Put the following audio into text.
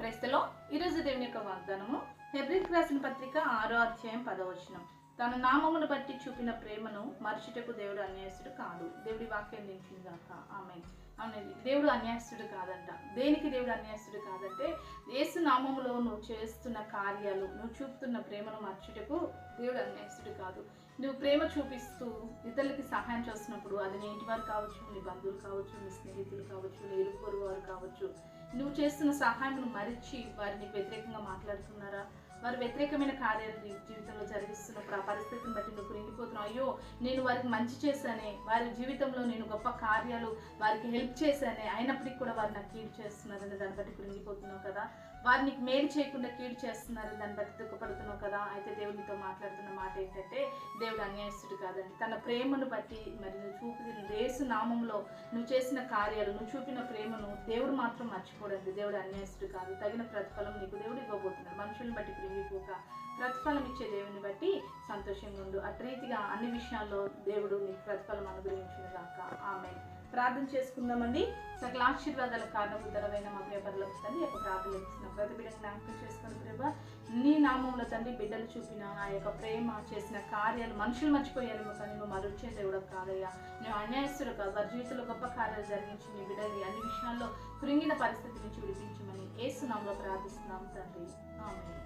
క్రైస్తలో ఈరోజు దేవుని యొక్క వాగ్దానము హెబ్రీయులకు రాసిన పత్రిక 6వ అధ్యాయం 10వ వచనం. తన నామమును బట్టి చూపిన ప్రేమను మరచుటకు దేవుడు అన్యాయస్తుడు కాదు. దేవుడి వాక్యం దించింది గాక. ఆమేన్. అవునండి, దేవుడు అన్యాయస్తుడు కాదంట. దేనికి దేవుడు అన్యాయస్తుడు కాదంటే, యేసు నామములో నువ్వు చేస్తున్న కార్యాలు, నువ్వు చూపుతున్న ప్రేమను మర్చుటకు దేవుడు అన్యాయస్తుడు కాదు. నువ్వు ప్రేమ చూపిస్తూ ఇతరులకి సహాయం చేస్తున్నప్పుడు, అది నీ ఇంటి వారు కావచ్చు, నీ బంధువులు కావచ్చు, నీ స్నేహితులు కావచ్చు, నీ ఇరుగు పొరుగు వారు కావచ్చు, నువ్వు చేస్తున్న సహాయం మరిచి వారిని వ్యతిరేకంగా మాట్లాడుతున్నారా? వారు వ్యతిరేకమైన కార్యాలు జీవితంలో జరిగిస్తున్నప్పుడు ఆ పరిస్థితిని బట్టి నువ్వు కృంగిపోతున్నావు. అయ్యో, నేను వారికి మంచి చేశానే, వారి జీవితంలో నేను గొప్ప కార్యాలు వారికి హెల్ప్ చేశానే, అయినప్పటికీ కూడా వారు నాకు కీడు చేస్తున్నారని దాన్ని బట్టి కృంగిపోతున్నావు కదా. వారు నీకు మేలు చేయకుండా కీడు చేస్తున్నారని దాన్ని బట్టి దుఃఖపడుతున్నావు కదా. అయితే దేవునితో మాట్లాడుతున్న మాట ఏంటంటే, దేవుడు అన్యాయస్తుడు కాదండి. తన ప్రేమను బట్టి మరి నువ్వు చూపిన యేసు నామంలో నువ్వు చేసిన కార్యాలు, నువ్వు చూపిన ప్రేమను దేవుడు మాత్రం మర్చిపోడండి. దేవుడు అన్యాయస్తుడు కాదు. తగిన ప్రతిఫలం నీకు దేవుడు ఇవ్వబోతున్నాడు. మనుషుల్ని బట్టి కృంగిపోక ప్రతిఫలం ఇచ్చే దేవుని బట్టి సంతోషంగా ఉండు. అట్రీతిగా అన్ని విషయాల్లో దేవుడు నీకు ప్రతిఫలం అనుగ్రహించిన గాక. ఆమేన్. ప్రార్థన చేసుకుందామండి. సకల ఆశీర్వాదాలకు కారణభూతమైన మా ప్రియ పరలోక తండ్రి యొక్క ప్రార్థన ఇస్తున్న ప్రతి బిడ్డను జ్ఞాపకం చేసుకుని ప్రభా, నీ నామంలో తండ్రి బిడ్డలు చూపిన ఆ యొక్క ప్రేమ, చేసిన కార్యాలు మనుషులు మర్చిపోయారేమో కానీ నువ్వు మరుచే దేవుడు కాదయ్యా. నువ్వు అన్యాయస్తుడు కాదు. వారి జీవితంలో గొప్ప కార్యాలు జరిగించి నీ బిడ్డని అన్ని విషయాల్లో కృంగిన పరిస్థితి నుంచి విడిపించమని యేసు నామములో ప్రార్థిస్తున్నాం తండ్రి. ఆమేన్.